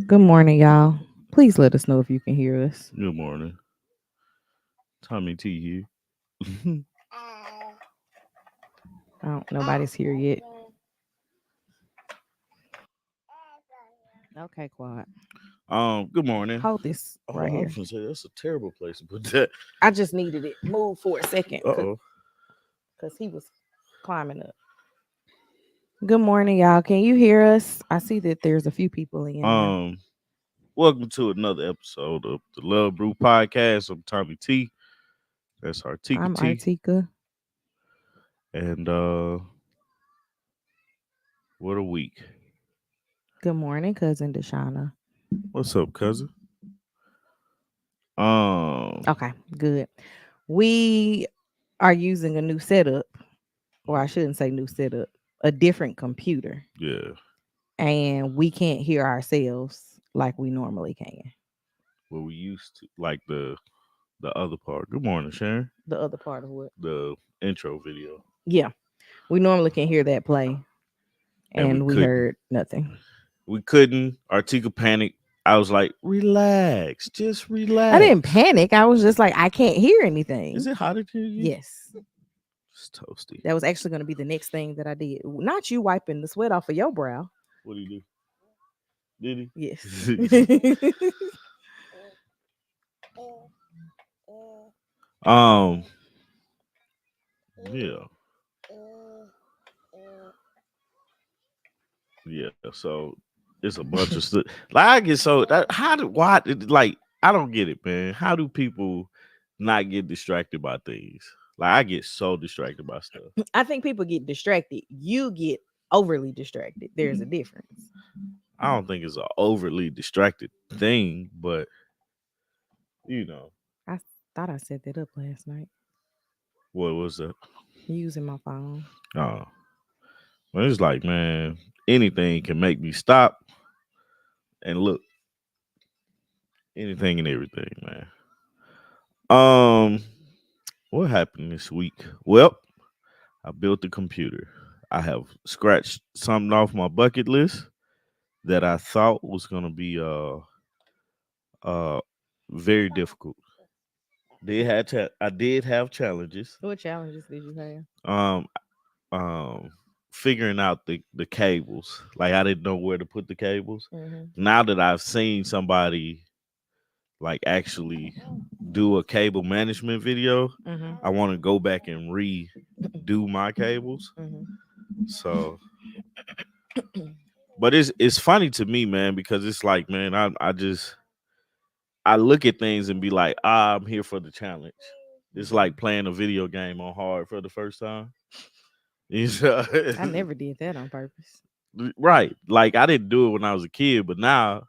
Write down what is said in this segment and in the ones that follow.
Good morning, y'all. Please let us know if you can hear us. Good morning. Tommy T here. Nobody's here yet. Okay, quiet. Good morning. Hold this Oh, right I here. was gonna say that's a terrible place to put that. I just needed it. Move for a second Uh because he was climbing up. Good morning, y'all. Can you hear us? I see that there's a few people in oh. now. Welcome to another episode of the Love Brew podcast. I'm Tommy T. That's Artika I'm T. Artika. And what a week. Good morning, cousin Deshauna. What's up, cousin? Um, Okay, good. We are using a new setup, or I shouldn't say new setup, a different computer. yeah. And we can't hear ourselves like we normally can. What we used to like the other part. Good morning, Sharon. The other part of what? The intro video. Yeah, we normally can hear that play, And we and we couldn't. heard nothing. We couldn't. Artika panicked. I was like, relax, just I didn't relax. panic. I was just like, I can't hear Is anything. it hotter to you? Yes, It's toasty. that was actually going to be the next thing that I did. Not you wiping the sweat off of your brow. What do you do? Did Yes. he? um, yeah, yeah. So it's a bunch of stuff. Like I get so that how do why like I don't get it, man. How do people not get distracted by things? Like I get so distracted by stuff. I think people get distracted. You get overly distracted. There's a difference. I don't think it's an overly distracted thing, but you know, I thought I set that up last night what was that? using my phone. Oh, well, it's like, man, anything can make me stop and look. Anything and everything, man. Um, what happened this week? Well, I built a computer. I have scratched something off my bucket list that I thought was gonna be uh very difficult. I did have challenges. What challenges did you have? Um um figuring out the cables. Like I didn't know where to put the cables. Mm-hmm. Now that I've seen somebody like actually do a cable management video, Mm-hmm. I want to go back and redo my cables. Mm-hmm. So, but it's funny to me, man, because it's like, man, I just I look at things and be like, I'm here for the challenge. It's like playing a video game on hard for the first time. You know? I never did that on purpose. Right. Like I didn't do it when I was a kid, but now,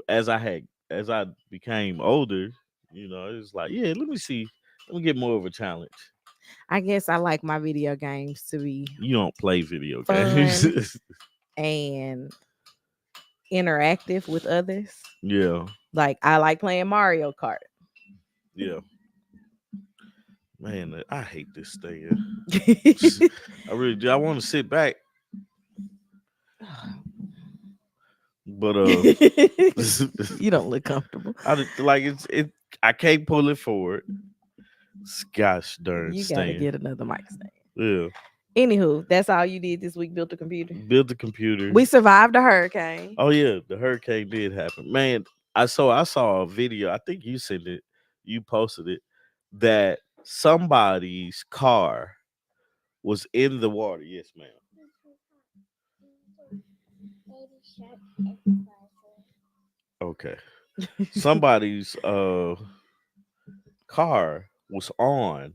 as I became older, it's like, yeah, let me see. Let me get more of a challenge. I guess I like my video games to be You don't play video games. fun and interactive with others. Yeah. Like I like playing Mario Kart. Yeah. Man, I hate this thing. I really do. I want to sit back, but You don't look comfortable. like it. I can't pull it forward. Gosh darn You gotta stand. get another mic stand. Yeah. Anywho, that's all you did this week. Built a computer. Built the computer. We survived a hurricane. Oh yeah, the hurricane did happen. Man, I saw a video. I think you sent it. You posted it that somebody's car was in the water. Yes, ma'am. Okay. Somebody's car was on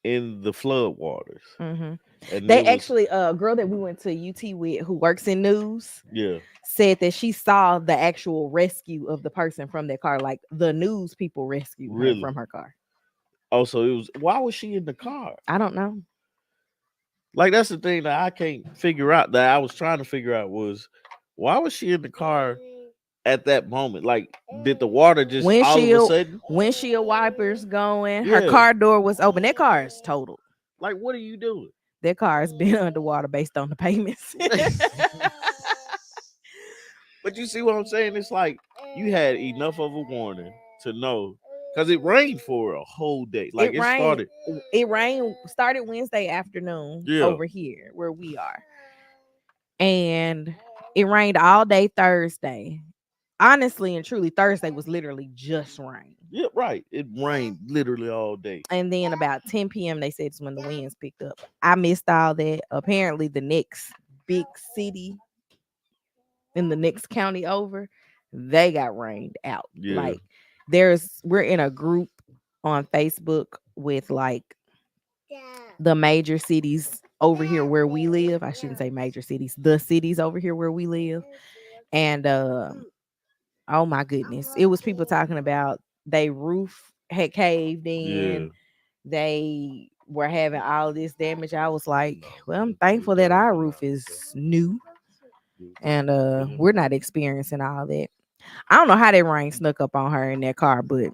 in the flood waters. Mm-hmm. And They it was actually, a girl that we went to UT with, who works in news, yeah. said that she saw the actual rescue of the person from their car. Like the news people rescued her Really? from her car. Also, it was why was she in the car? I don't know. Like that's the thing that I can't figure out that I was trying to figure out was why was she in the car at that moment? Like, did the water just all of a Windshield, sudden? windshield wipers going. Her Yeah. car door was open. That car is totaled. Like, what are you doing? That car has been underwater based on the payments. But you see what I'm saying? It's like you had enough of a warning to know because it rained for a whole day. Like It it rained. started. It rained started Wednesday afternoon Yeah. over here where we are, and it rained all day Thursday. Honestly and truly, Thursday was literally just rain. Yeah, right. It rained literally all day. And then about 10 p.m. they said it's when the winds picked up. I missed all that. Apparently, the next big city in the next county over, they got rained out. Yeah. Like we're in a group on Facebook with like the major cities over here where we live. I shouldn't say major cities, the cities over here where we live. And oh my goodness, it was people talking about they roof had caved Yeah. in. They were having all this damage. I was like, well, I'm thankful that our roof is new and we're not experiencing all that. I don't know how that rain snuck up on her in that car, but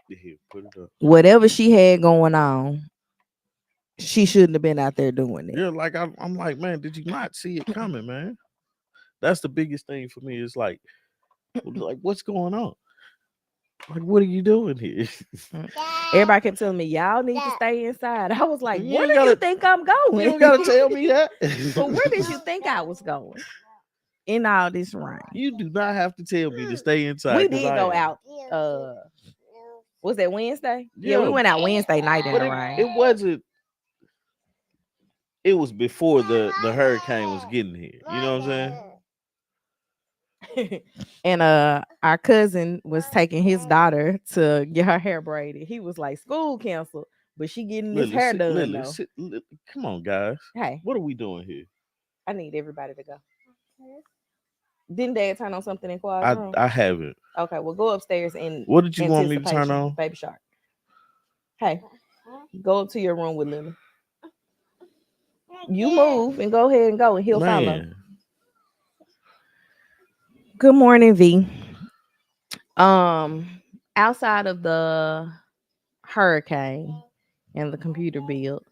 Here, put it up. whatever she had going on, she shouldn't have been out there doing it. Yeah, like I'm like, man, did you not see it coming, man? That's the biggest thing for me. It's like what's going on? Like, what are you doing here? Everybody kept telling me, y'all need to stay inside. I was like, You where ain't do you gotta think I'm you going? don't gotta tell me that. But where did you think I was going in all this rain? You do not have to tell me to stay inside We because did I go am. out. Was that Wednesday? Yeah, we Yeah, went out Wednesday night in but the it wasn't. It was before the hurricane was getting here. You know what I'm saying? rain. And our cousin was taking his daughter to get her hair braided. He was like, school canceled, but she getting this Lily, hair sit, done Lily, though. sit, Lily, come on, guys. Hey, What are we doing here? I need everybody to go. Didn't Dad turn on something in Quad's room? I haven't. Okay, well go upstairs in What did you want me to turn anticipation. on? Baby Shark. Hey, go up to your room with Lily. You move and go ahead and go and he'll follow. Man, Good morning, V. Um, outside of the hurricane and the computer build,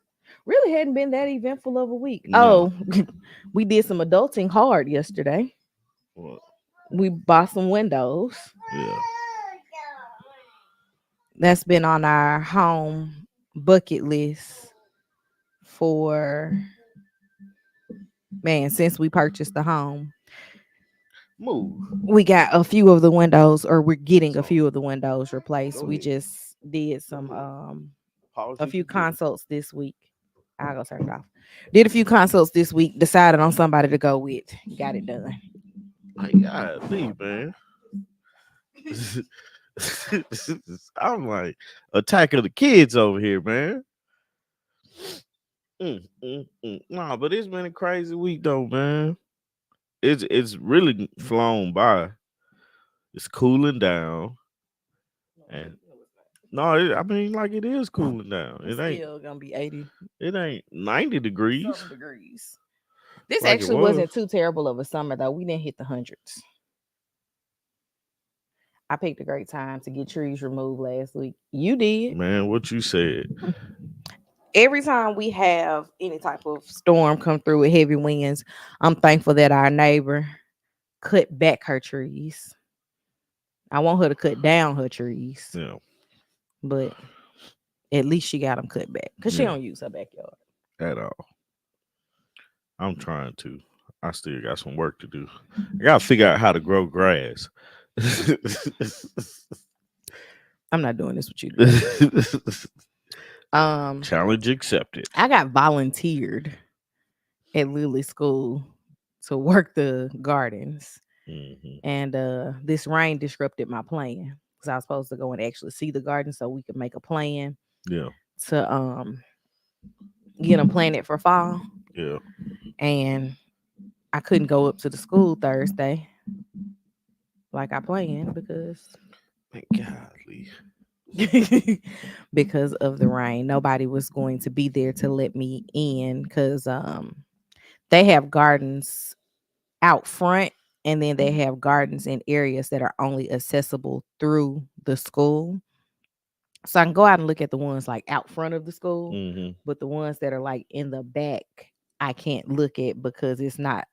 really hadn't been that eventful of a week. no. Oh, we did some adulting hard yesterday. What? We bought some windows. Yeah. That's been on our home bucket list for man since we purchased the home. Move. We got a few of the windows, or we're getting a So, few of the windows replaced. go We ahead. just did Go some ahead. Pause a your few computer. consults this week. I'll go turn it off. Did a few consults this week, decided on somebody to go with. Got it done. Like, God, leave, man. I'm like Attack of the Kids over here, man. Nah, but it's been a crazy week though, man. It's really flown by. It's cooling down, and no, I mean like it is cooling down. It's still gonna be 80 It ain't 90 degrees something degrees. This like it actually was. wasn't too terrible of a summer though. We didn't hit the hundreds. I picked a great time to get trees removed last week. You did. Man, what you said? Every time we have any type of storm come through with heavy winds, I'm thankful that our neighbor cut back her trees. I want her to cut down her trees, Yeah, but at least she got them cut back because she yeah, don't use her backyard. at all. I'm trying to. I still got some work to do. I gotta figure out how to grow grass. I'm not doing this with you today. Challenge accepted. I got volunteered at Lily School to work the gardens, Hmm. and this rain disrupted my plan because I was supposed to go and actually see the garden so we could make a plan Yeah, to get them planted for fall. yeah. And I couldn't go up to the school Thursday like I planned Thank golly. because of the rain. Nobody was going to be there to let me in because they have gardens out front, and then they have gardens in areas that are only accessible through the school. So I can go out and look at the ones like out front of the school, Hmm. but the ones that are like in the back, I can't look at because it's not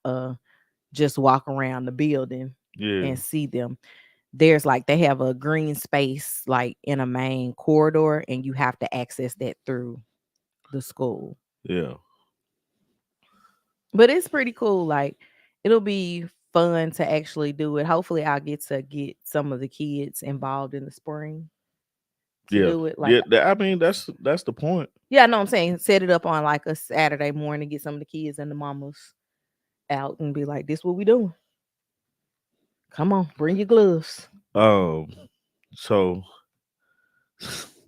just walk around the building. Yeah, and see them. There's like they have a green space like in a main corridor, and you have to access that through the school. yeah, But it's pretty cool. Like it'll be fun to actually do it. Hopefully, I'll get to get some of the kids involved in the spring to yeah, do it. Like, yeah. I mean, that's the point. yeah, I know what I'm saying. Set it up on like a Saturday morning, get some of the kids and the mamas out and be like, "This what we doing? Come on, bring your gloves." Um, so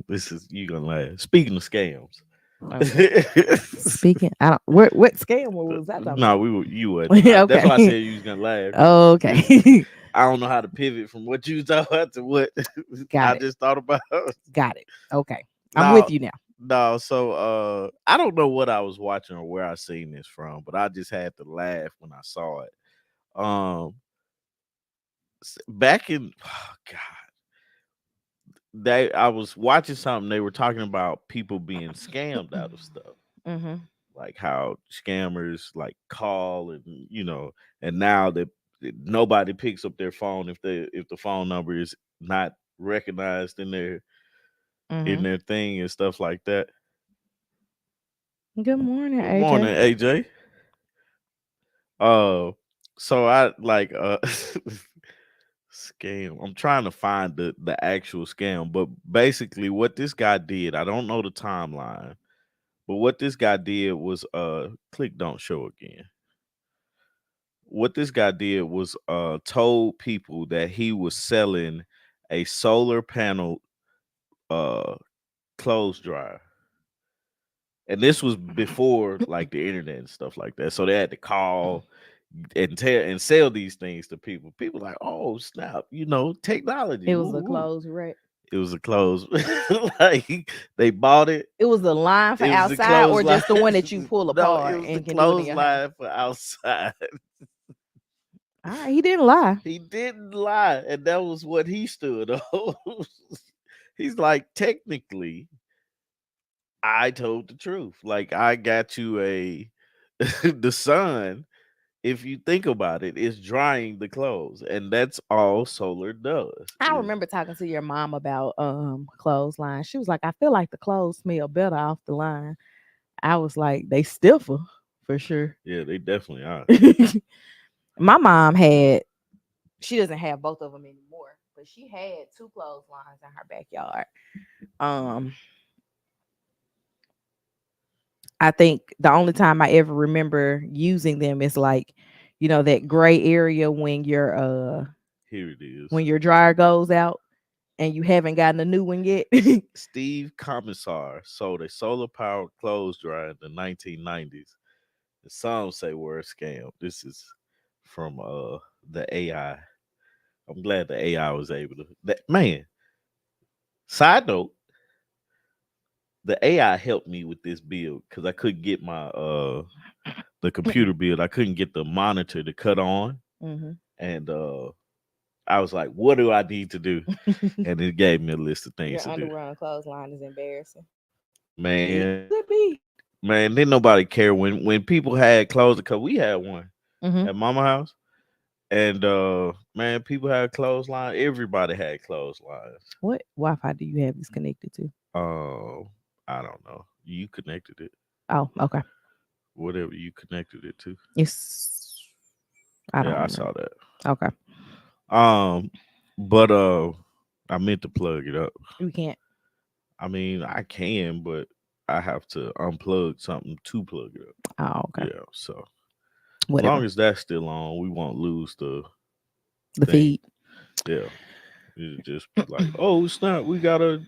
this is you gonna laugh. Speaking of scams, Okay. Speaking, I don't. What scam was I talking no, about? we were you wasn't. That's why I Okay. said you was gonna laugh because Okay. I don't know how to pivot from what you was talking about to what Got I it. just thought about. Got it. Okay. I'm with No, you now. no. So I don't know what I was watching or where I seen this from, but I just had to laugh when I saw it. Um, back in God, they I was watching something. They were talking about people being scammed out of stuff, Mm-hmm. like how scammers like call and and now that nobody picks up their phone if the phone number is not recognized in Mm-hmm. their thing and stuff like that. Good morning, Good morning, AJ. AJ. Uh, so I like scam. I'm trying to find the actual scam, but basically what this guy did, I don't know the timeline, but what this guy did was click don't show again. What this guy did was told people that he was selling a solar panel uh clothes dryer. And this was before like the internet and stuff like that. So they had to call and tell and sell these things to people. People like, oh snap, technology. It Woo was a woo. closed wreck. It was a clothes. Like they bought it. It was the line for It was a outside, or clothesline. just the one that you pull No, it apart was the and can do it in your house. clothesline for outside. All right, he didn't lie. He didn't lie, and that was what he stood on. He's like, technically, I told the truth. Like I got you a the sun, if you think about it, is drying the clothes, and that's all solar does. I Is remember talking to your mom about clothesline. She was like, I feel like the clothes smell better off the line. I was like, they stiffer for sure. yeah, they definitely are. My mom had, she doesn't have both of them anymore, but she had two clotheslines in her backyard. Um, I think the only time I ever remember using them is like, that gray area Here it is. when your dryer goes out and you haven't gotten a new one yet. Steve Commissar sold a solar powered clothes dryer in the 1990s. And some say we're a scam. This is from the AI. I'm glad the AI was able to. Man, side note, the AI helped me with this build because I couldn't get my the computer build. I couldn't get the monitor to cut on, Hmm. and I was like, "What do I need to do?" And it gave me a list of things Your to do. underwear on a clothesline is embarrassing. It Man, could be. man, didn't nobody care when people had clothes because we had one Hmm. at Mama house, and man, people had clothesline. Everybody had clotheslines. What Wi-Fi do you have this connected to? Uh, I don't know. You connected it, Oh, okay. whatever you connected it to. It's I don't Yeah, I remember. saw that. Okay, Um, but I meant to plug it up. we can't. I mean, I can, but I have to unplug something to plug it up. Oh, okay. Yeah, so as long Whatever. as that's still on, we won't lose the The thing. feed. Yeah, it just be like, oh snap, we got a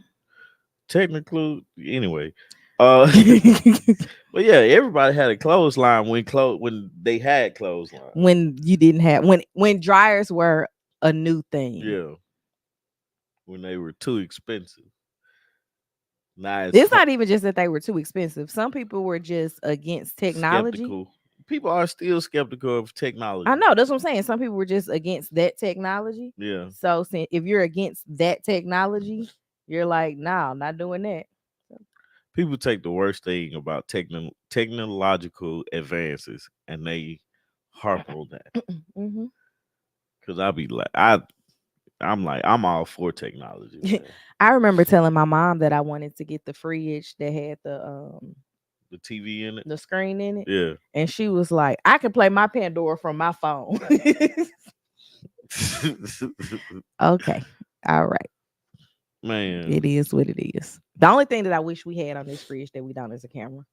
technical anyway. Uh, but yeah, everybody had a clothesline when they had clothesline. When you didn't have when dryers were a new thing. Yeah, when they were too expensive. Now it's It's not even just that they were too expensive. Some people were just against technology. skeptical. People are still skeptical of I technology. know that's what I'm saying. Some people were just against that technology. Yeah. So if you're against that technology, you're like, no, not doing that. People take the worst thing about technological advances and they harp on that. Hmm. Cause I be like, I'm like, I'm all for technology, man. I remember telling my mom that I wanted to get the fridge that had The TV in it, the screen in it, yeah. and she was like, "I can play my Pandora from my phone." Okay, all right, Man, it is what it is. The only thing that I wish we had on this fridge that we don't is a camera.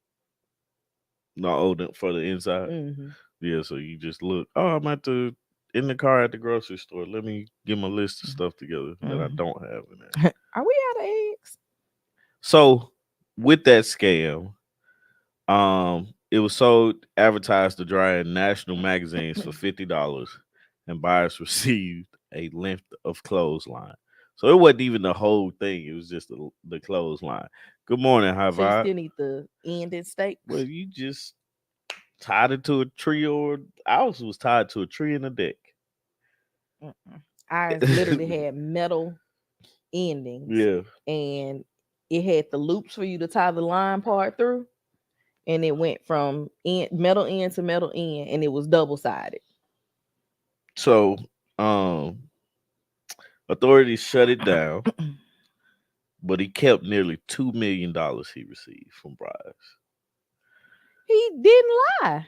no, oh, for the inside. Hmm. Yeah, so you just look. Oh, I'm at the in the car at the grocery store. Let me get my list of stuff together that I Hmm. don't have in there. Are we out of eggs? So with that scam, it was sold advertised to dry in national magazines for $50, and buyers received a length of clothesline. So it wasn't even the whole thing; it was just the clothesline. Good morning, high So you vibe. still need the ended Well, steaks? you just tied it to a tree, or ours was tied to a tree in a deck. Mm-mm. Ours literally had metal endings, Yeah. and it had the loops for you to tie the line part through, and it went from metal end to metal end, and it was double sided. So, um, authorities shut it down, but he kept nearly $2 million he received from bribes. He didn't lie.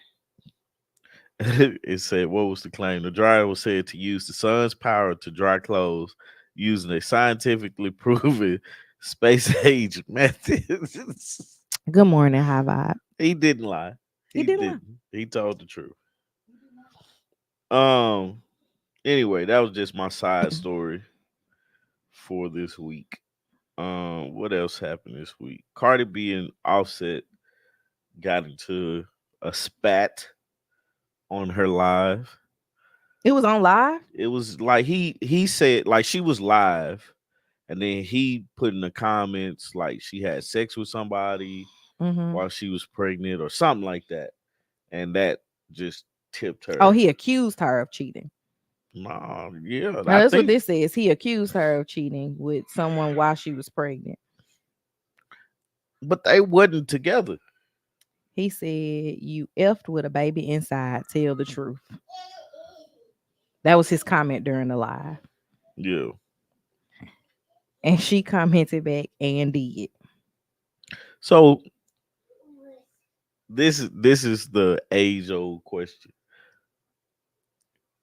It said, what was the claim? The dryer was said to use the sun's power to dry clothes using a scientifically proven space age method. Good morning, high vibe. He didn't lie. He He didn't lie. didn't. He told the truth. Um. Anyway, that was just my side story for this week. What else happened this week? Cardi B and Offset got into a spat on her live. It was on live. It was like he said like she was live, and then he put in the comments like she had sex with somebody Hmm. while she was pregnant or something like that, and that just tipped Oh, her. he accused her of cheating. Nah, yeah, Now, I that's what think, this says. He accused her of cheating with someone while she was pregnant. but they wasn't together. He said, "You effed with a baby inside. Tell the truth." That was his comment during the live. Yeah. And she commented back and did. So this is the age old question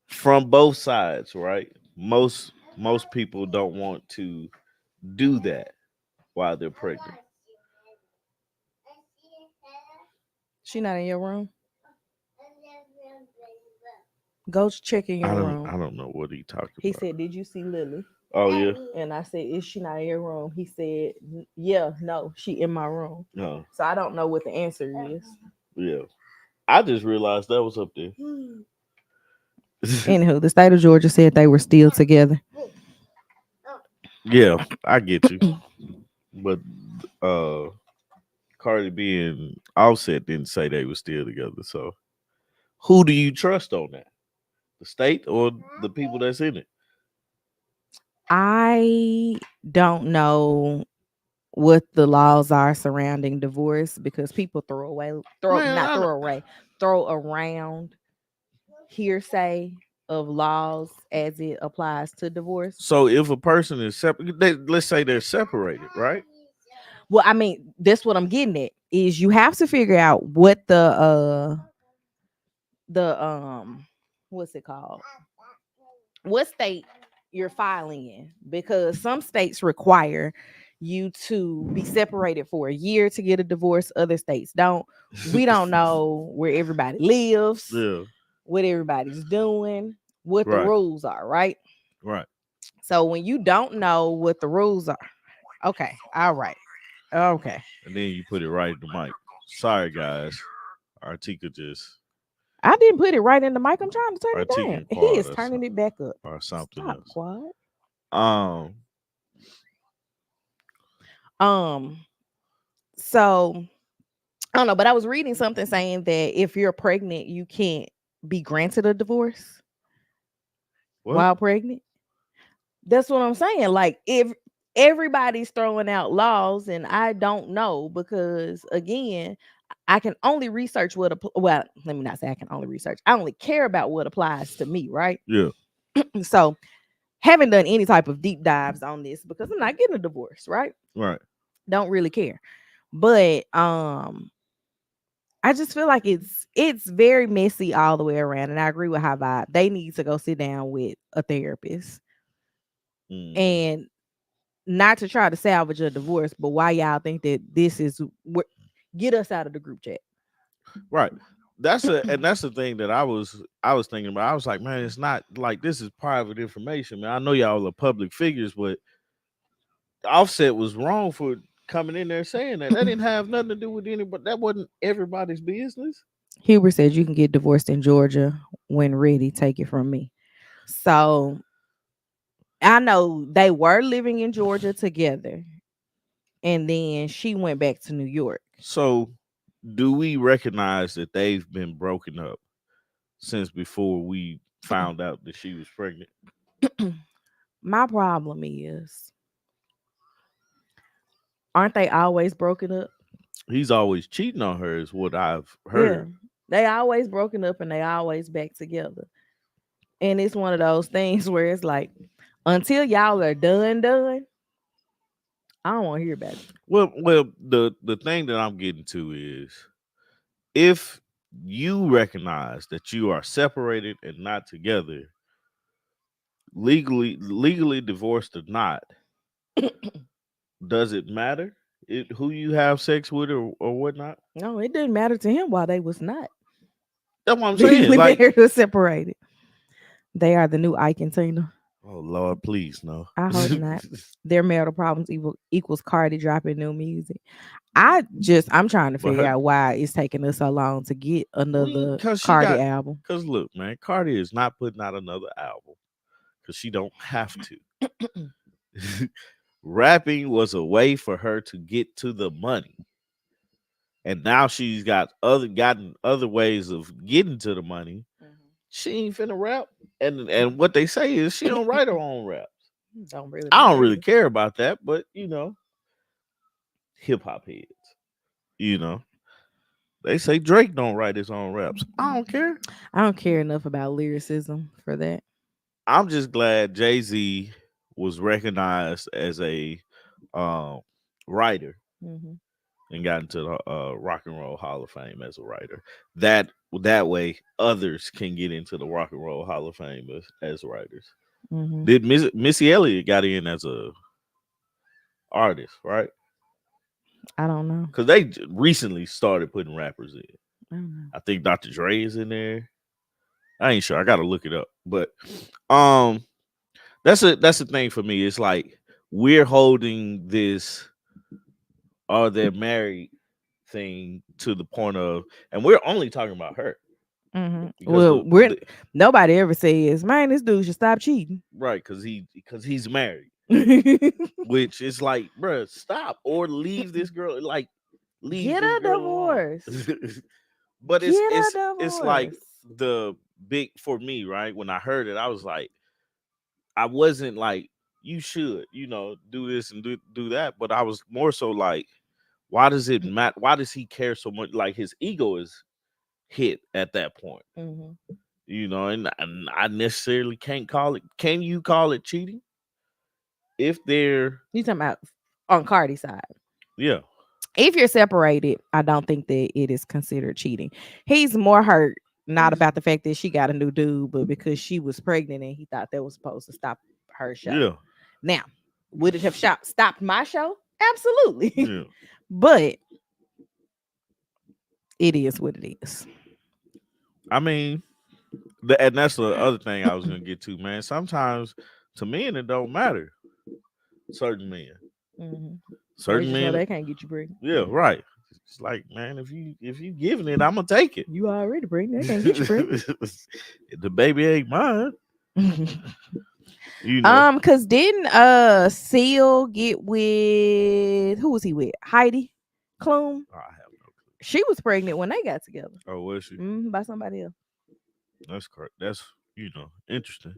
from both sides, right? Most people don't want to do that while they're pregnant. She not in your room? Go check in I your don't room. I don't know what he talked He about. said, "Did you see Lily?" Oh yeah. And I said, "Is she not in your room?" He said, "Yeah, no, she in my room." No. So I don't know what the answer is. Yeah. I just realized that was up there. Anywho, the state of Georgia said they were still together. Yeah, I get you. But uh Cardi B and Offset didn't say they were still together. So who do you trust on that? The state or the people that's in it? I don't know what the laws are surrounding divorce because people throw away, throw Man, not throw away, throw around hearsay of laws as it applies to divorce. so if a person is separate, let's say they're separated, right? Well, I mean, that's what I'm getting at is you have to figure out what the what's it called? What state you're filing in, because some states require you to be separated for a year to get a divorce, other states don't. We don't know where everybody lives, Yeah, what everybody's doing, what the right, rules are, right? right. So when you don't know what the rules are, okay, all right, okay. And then you put it right in the mic. Sorry, guys. Artika just I didn't put it right in the mic. I'm trying to turn it Artika down. He inquired is turning it back up. or something Stop, else. Quad. Um, Um, so I don't know, but I was reading something saying that if you're pregnant, you can't be granted a divorce what? while pregnant. That's what I'm saying. Like, if everybody's throwing out laws, and I don't know, because again, I can only research what well, let me not say I can only research. I only care about what applies to me, right? Yeah. So haven't done any type of deep dives on this because I'm not getting a divorce, right? Right. Don't really care. But I just feel like it's very messy all the way around. And I agree with how vibe. They need to go sit down with a therapist Hmm. and not to try to salvage a divorce, but why y'all think that this is what get us out of the group chat. Right. That's the thing that I was thinking about. I was like, man, it's not like this is private information, man. I know y'all are public figures, but Offset was wrong for coming in there saying that. That didn't have nothing to do with anybody. That wasn't everybody's business. Huber said you can get divorced in Georgia when ready. Take it from me. So I know they were living in Georgia together, and then she went back to New York. So do we recognize that they've been broken up since before we found out that she was pregnant? My problem is, aren't they always broken up? He's always cheating on her, is what I've Yeah, heard. they always broken up and they always back together. And it's one of those things where it's like, until y'all are done, I don't want to hear about it. Well, the thing that I'm getting to is if you recognize that you are separated and not together, legally divorced or not, does it matter who you have sex with or whatnot? No, it didn't matter to him while they was not That's what I'm saying. legally Like, married or separated. They are the new Ike and Tina. oh Lord, please no. I hope not. Their marital problems equals Cardi dropping new music. I'm trying to But figure her, out why it's taking us so long to get another cause she Cardi got, album. cause look, man, Cardi is not putting out another album because she don't have to. Rapping was a way for her to get to the money, and now she's gotten other ways of getting to the money. She ain't finna rap, and what they say is she don't write her own raps. Don't really I don't matter really either. care about that, but hip hop heads, you know, they say Drake don't write his own raps. I don't care. I don't care enough about lyricism for that. I'm just glad Jay Z was recognized as a um, writer Hmm. and got into the Rock and Roll Hall of Fame as a writer. That way, others can get into the Rock and Roll Hall of Fame as writers. Hmm. Did Missy Elliott got in as a artist, right? I don't know. Because they recently started putting rappers in. I don't know. I think Dr. Dre is in there. I ain't sure. I gotta look it up. But um, that's the thing for me. It's like we're holding this "are they married" thing to the point of, and we're only talking about her because Well, nobody ever says, "Man, this dude should stop cheating." right because he's married, which is like, bruh, stop or leave this girl, like leave Get this a girl alone. divorce. But Get a it's like divorce. the big for me, right? When I heard it, I was like, I wasn't like you should, do this and do that, but I was more so like, why does it matter? Why does he care so much? Like his ego is hit at that point, Hmm. and I necessarily can't call it. Can you call it cheating if they're, You talking about on Cardi's side? yeah, If you're separated, I don't think that it is considered cheating. He's more hurt not about the fact that she got a new dude, but because she was pregnant and he thought that was supposed to stop her show. yeah, Now, would it have stopped my show? Absolutely. yeah. But it is what it is. I mean, and that's the other thing I was gonna get to, man. Sometimes to men it don't matter. Certain men, Hmm. They certain just know men, they can't get you pregnant. yeah, right. It's like, man, if you giving it, I'm gonna take it. You already pregnant. They can't get you pregnant. The baby ain't mine, you know. Cause didn't Seal get with who was he with? Heidi Klum. I have no clue. She was pregnant when they got together. Oh, was she? By somebody else. That's correct. That's interesting.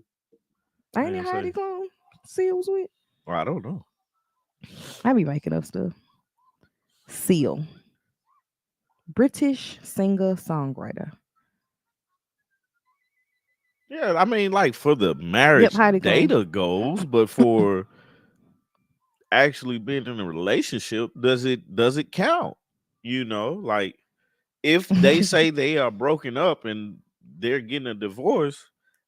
I Ain't it didn't say. Heidi Klum Seal was with? Well, I don't know. I be making up stuff. Seal. British singer songwriter. Yeah, I mean, like for the Yep, marriage Heidi Klum. data goals, but for actually being in a relationship, does it count? Like if they say they are broken up and they're getting a divorce,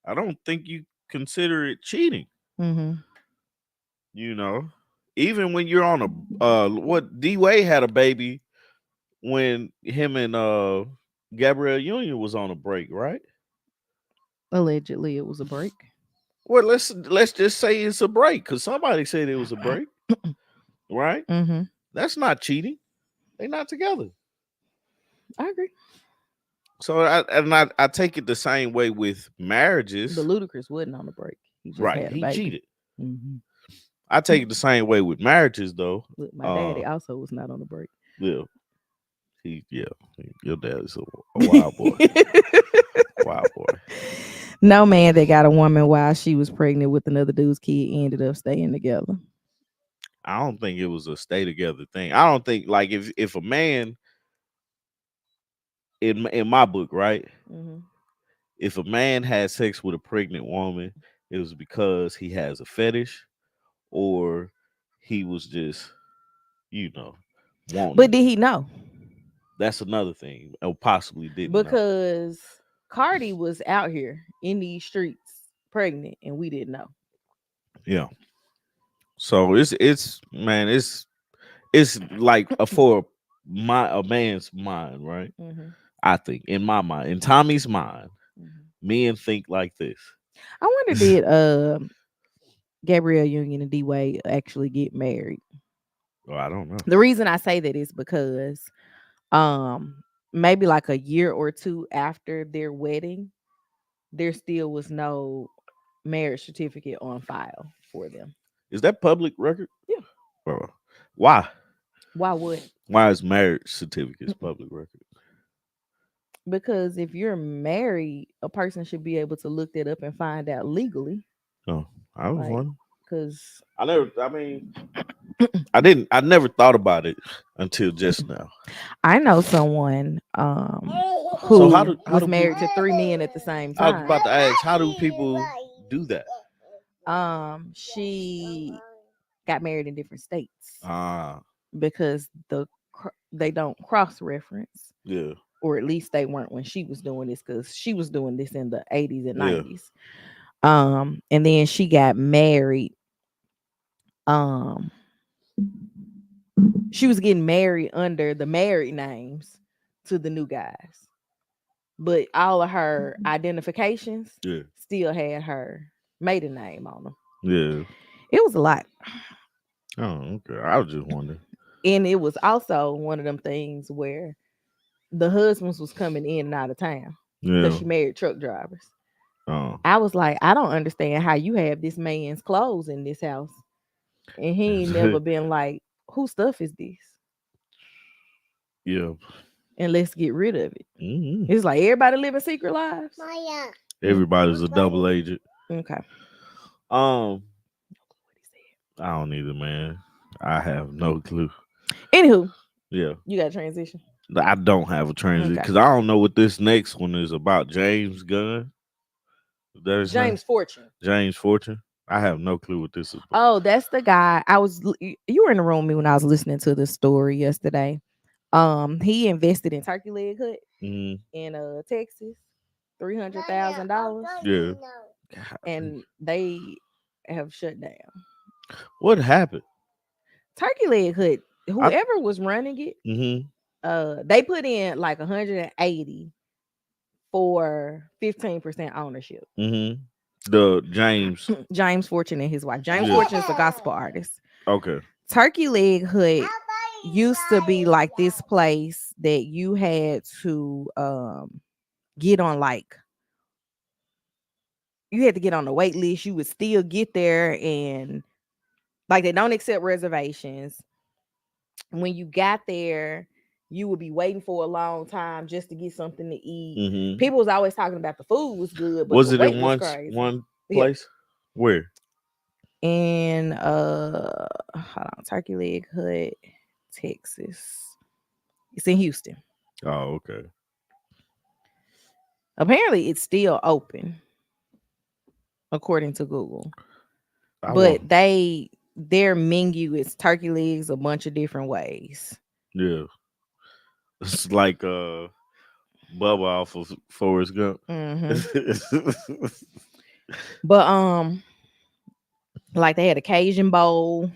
I don't think you consider it cheating. Mm-hmm. You know, even when you're on a what D Wade had a baby when him and Gabrielle Union was on a break, right? Allegedly, it was a break. Well, let's just say it's a break because somebody said it was a break, right? Mm-hmm. That's not cheating. They're not together. I agree. So I take it the same way with But marriages. Ludacris wasn't on a break. He just Right. had a He baby. cheated. Mm-hmm. I take it the same way with marriages though. Look, my Uh daddy also was not on a break. yeah, your dad is a wild boy. Wild boy. No man that got a woman while she was pregnant with another dude's kid ended up staying together. I don't think it was a stay together thing. I don't think like if a man in my book, right? Mm-hmm. If a man had sex with a pregnant woman, it was because he has a fetish or he was just, you know, wanting But it. did he know? That's another thing. Or possibly didn't know. Because Cardi was out here in these streets pregnant and we didn't know. Yeah. So it's man, it's like for a man's mind, right? Mm-hmm. I think in my mind, in Tommy's mind, Mm-hmm. men think like this. I wonder did Gabrielle Union and D Wade actually get married? Well, I don't know. The reason I say that is because maybe like a year or two after their wedding, there still was no marriage certificate on file for them. Is that public record? Yeah. Or why? Why would? Why is marriage certificates public record? Because if you're married, a person should be able to look that up and find out legally. Oh, I was Like, wondering. because I never. I mean, I didn't. I never thought about it until just now. I know someone So who how was do married people? to three men at the same I was time. about to ask, how do people do that? She got married in different states Ah, because they don't cross reference, yeah, or at least they weren't when she was doing this because she was doing this in the 80s and yeah. 90s. And then she got married. Um, she was getting married under the married names to the new guys, but all of her identifications Yeah, still had her maiden name on them. yeah. It was a lot. Oh, okay. I was just wondering. And it was also one of them things where the husbands was coming in and out of town because Yeah. she married truck drivers. Oh, I was like, I don't understand how you have this man's clothes in this house. And he ain't never been like, whose stuff is this? yeah. And let's get rid of it. Hmm. It's like everybody living secret lives. Mm, Everybody's a double agent. okay. Um, I don't either, man. I have no clue. Anywho, Yeah, you got a transition. I don't have a transit Okay. because I don't know what this next one is about. James Gunn. There's no James Fortune. James Fortune. I have no clue what this is about. Oh, that's the guy. You were in the room with me when I was listening to the story yesterday. He invested in Turkey Leg Hut Mm, in Texas, $300,000, yeah. and they have shut down. What happened? Turkey Leg Hut, I. whoever was running it, Mm-hmm. they put in like 180 for 15% ownership. Mm-hmm. The James. James Fortune and his wife. James Yeah. Fortune is a gospel artist. Okay. Turkey Leg Hut used to be like this place that you had to get on, like you had to get on the wait list. You would still get there, and like they don't accept reservations. When you got there, you would be waiting for a long time just to get something to eat. Mm-hmm. People was always talking about the food was good, but Was the it wait in was crazy. one Yeah. place? Where? In hold on, Turkey Leg Hut, Texas. It's in Houston. Oh, okay. Apparently it's still open. according to Google. I want. But their menu is turkey legs a bunch of different ways. Yeah, it's like Bubba off of Forrest Gump. Hmm. But like they had a Cajun bowl,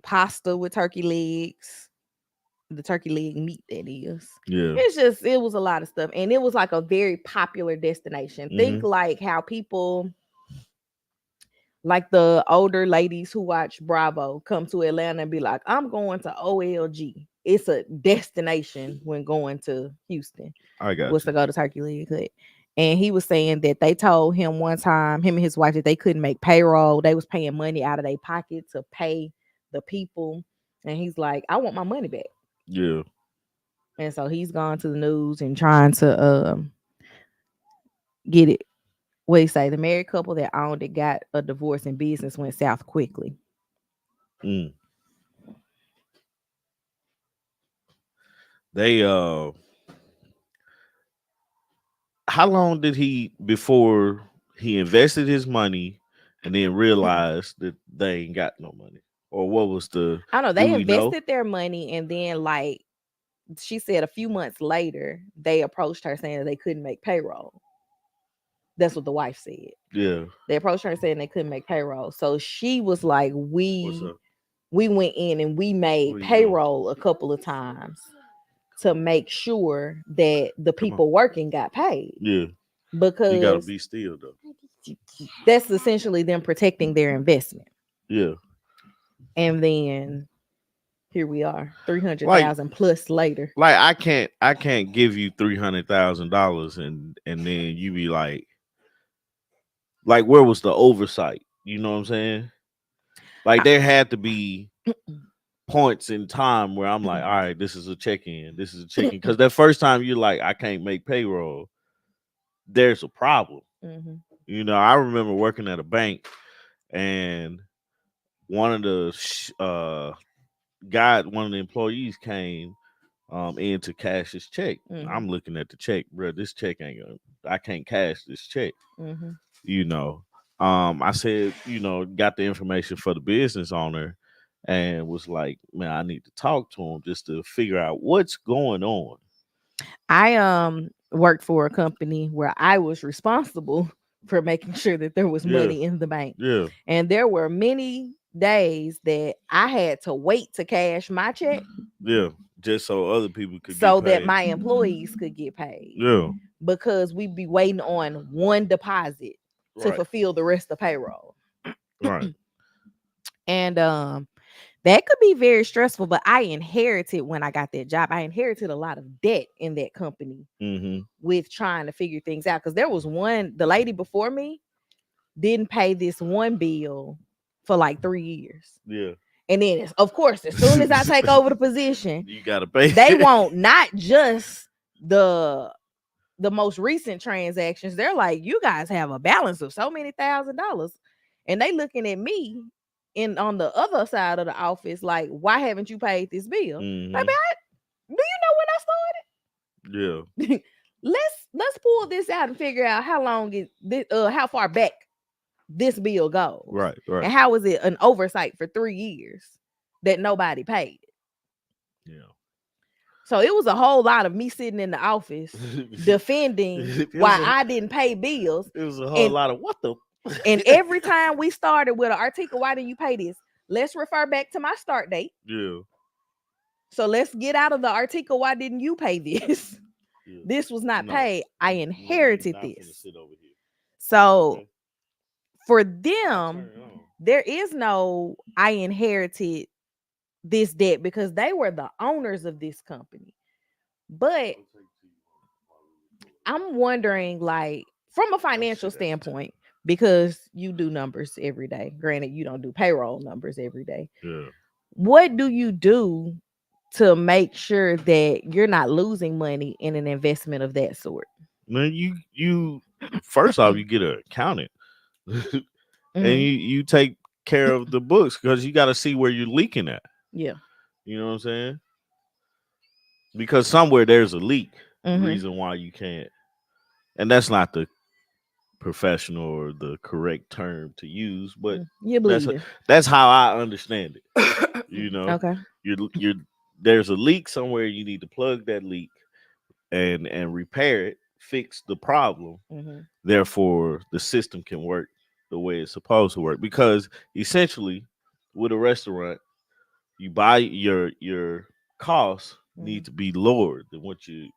pasta with turkey legs, the turkey leg meat that is. Yeah. It was a lot of stuff. And it was like a very popular destination. Think Hmm. like how people like the older ladies who watch Bravo come to Atlanta and be like, I'm going to OLG. It's a destination when going to Houston, I got was you. to go to Turkey Leg Hut. And he was saying that they told him one time, him and his wife, that they couldn't make payroll. They was paying money out of their pocket to pay the people. And he's like, I want my money back. Yeah. And so he's gone to the news and trying to get it. What he say? The married couple that owned it got a divorce and business went south quickly. Mm. They how long did he before he invested his money and then realized that they ain't got no money? Or what was the I don't know. do They we know? invested their money, and then, like she said, a few months later, they approached her saying that they couldn't make payroll. That's what the wife said. Yeah. They approached her saying they couldn't make payroll. So she was like, What's up? we went in and we made Where you going? payroll a couple of times to make sure that the Come on. people working got paid, Yeah. You gotta because be still though. that's essentially them protecting their investment. Yeah. And then here we are, Like 300,000 plus later. I can't give you $300,000 and then you be like where was the oversight? You know what I'm saying? Like I- there had to be points in time where I'm like, all right, this is a check-in, this is a check-in. Because that first time you're like, I can't make payroll, there's a problem. Mhm. I remember working at a bank and one of the one of the employees came in to cash his check. Mhm. I'm looking at the check, bro. This check ain't gonna. I can't cash this check. Mhm. You know. I said, got the information for the business owner, and was like, man, I need to talk to him just to figure out what's going on. I worked for a company where I was responsible for making sure that there was Yeah, money in the bank. yeah, And there were many days that I had to wait to cash my check yeah. Just so other people could get so that paid. my employees could get paid, Yeah, because we'd be waiting on one deposit to right, fulfill the rest of payroll. right. And that could be very stressful, but I inherited, when I got that job, I inherited a lot of debt in that company Mm-hmm. with trying to figure things out. Because there was the lady before me didn't pay this one bill for like 3 years. Yeah. And then, of course, as soon as I take over the position, You gotta pay. they want not just the most recent transactions. They're like, you guys have a balance of so many $1,000s. And they looking at me in on the other side of the office, like, why haven't you paid this bill? Baby, Mm-hmm. do you know when I Yeah. started? Let's pull this out and figure out how long is this, how far back this bill goes. Right. Right. And how is it an oversight for 3 years that nobody paid it? Yeah. So it was a whole lot of me sitting in the office defending it why was a I didn't pay bills. it was a whole And lot of what the. and every time we started with an article, why didn't you pay this? Let's refer back to my start date. Yeah. So let's get out of the article. Why didn't you pay this? Yeah. This was not No. paid. I No, you're inherited not gonna this. sit over here. So Okay. for I'll turn them, it on. there is no I inherited this debt, because they were the owners of this company. But I'll take to you while we record. I'm wondering, like, from a Don't financial sit at the table. standpoint, because you do numbers every day. Granted, you don't do payroll numbers every day. Yeah. What do you do to make sure that you're not losing money in an investment of that sort? Man, you first off you get an accountant, and Hmm. you take care of the books because you got to see where you're leaking at. Yeah. You know what I'm saying? Because somewhere there's a leak. Hmm. Reason why you can't, and that's not the professional or the correct term to use, but You're that's bleeding. that's how I understand it. You know, Okay. you're there's a leak somewhere. You need to plug that leak and repair it, fix the problem. Mm-hmm. Therefore, the system can work the way it's supposed to work. Because essentially, with a restaurant, you buy your costs need to be lower than what you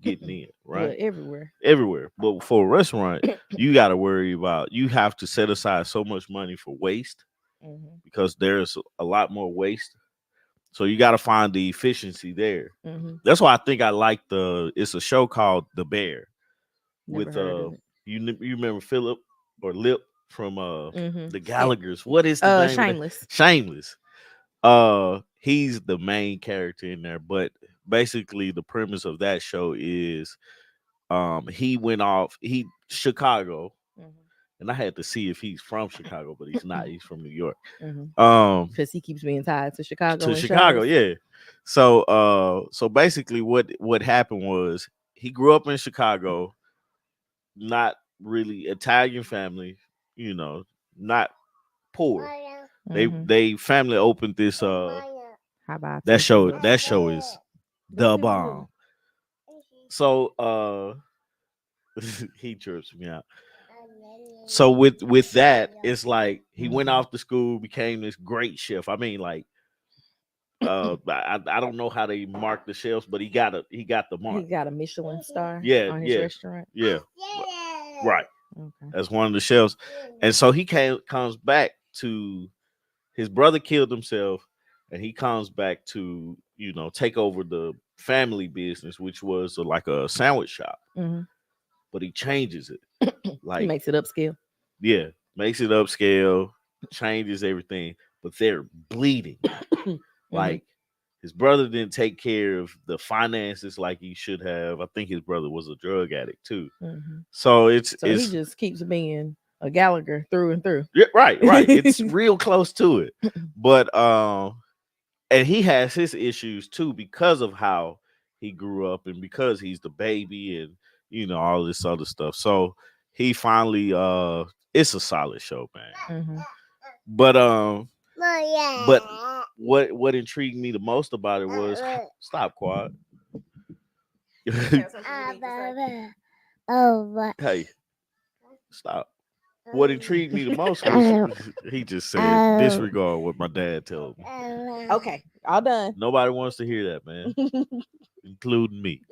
getting in, Well, right? everywhere. Everywhere. But for a restaurant, you got to worry about you have to set aside so much money for waste Mm-hmm. because there's a lot more waste. So you got to find the efficiency there. Mm-hmm. That's why I think I like the. It's a show called The Bear Never with heard of it. you remember Philip or Lip from Mm-hmm. the Gallagher's. What is the name of the Shameless. Shameless? He's the main character in there, but basically the premise of that show is he went off he Chicago, and I had to see if he's from Chicago, but he's not. He's from New York. Mm-hmm. Um Because he keeps being tied to Chicago to and Chicago, shows. yeah. So basically what happened was he grew up in Chicago, not really Italian family, you know, not poor. Mm-hmm. They family opened this How about that Texas show Love? that show is Go the sit with Brew. bomb. So he trips me out. So with that, it's like he went Mm-hmm. off to school, became this great chef. I mean, like I don't know how they mark the shelves, but he got the He mark. got a Michelin star Yeah, on his yeah, restaurant. yeah. Right. Okay. That's one of the shelves. And so he comes back to his brother killed himself, and he comes back to take over the family business, which was like a sandwich shop. Mm-hmm. But he changes it, He like makes it upscale. yeah, makes it upscale, changes everything. But they're bleeding. Mm-hmm. Like his brother didn't take care of the finances like he should have. I think his brother was a drug addict too. Mm-hmm. So it's So he it's just keeps being a Gallagher through and through. yeah, right. It's real close to it. But and he has his issues too because of how he grew up and because he's the baby and all this other stuff. So he finally it's a solid show, man. Mm-hmm. But but what intrigued me the most about it was stop quiet. Hey, stop. What intrigued me the most was he just said disregard what my dad told me. Okay, all done. Nobody wants to hear that, man, including me.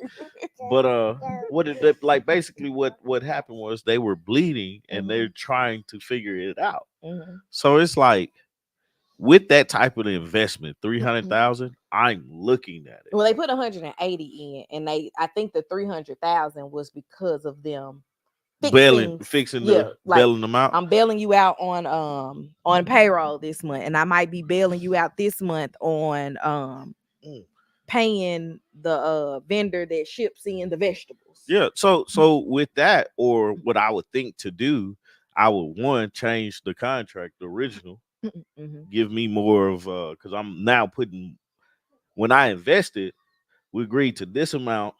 But what it like basically what happened was they were bleeding and they're trying to figure it out. Mm-hmm. So it's like with that type of investment, 300,000, I'm looking at it. Well, they put 180 in, and I think the 300,000 was because of them fixing, Fixing yeah, the like bailing them out. I'm bailing you out on payroll this month, and I might be bailing you out this month on Mm. paying the vendor that ships in the vegetables. Yeah. So with that, or what I would think to do, I would one change the contract, the original, Mm-hmm. give me more of because I'm now putting when I invested, we agreed to this amount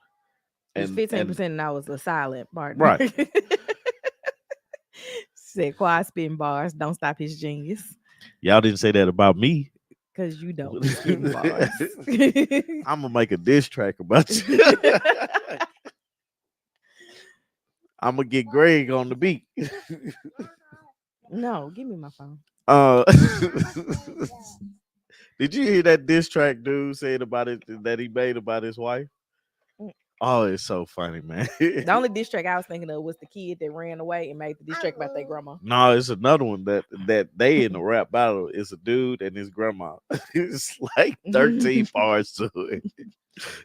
It's and 15%, and I was a silent partner. right. Said quiet spin bars, don't stop his genius. Y'all didn't say that about me. Cause you don't be spitting bars. I'm gonna make a diss track about you. I'm gonna get Greg on the beat. No, give me my phone. Uh, did you hear that diss track dude said about it that he made about his wife? Mm. Oh, it's so funny, man. The only diss track I was thinking of was the kid that ran away and made the diss track about their grandma. No, it's another one that they in the rap battle. It's a dude and his grandma. It's like 13 parts to it.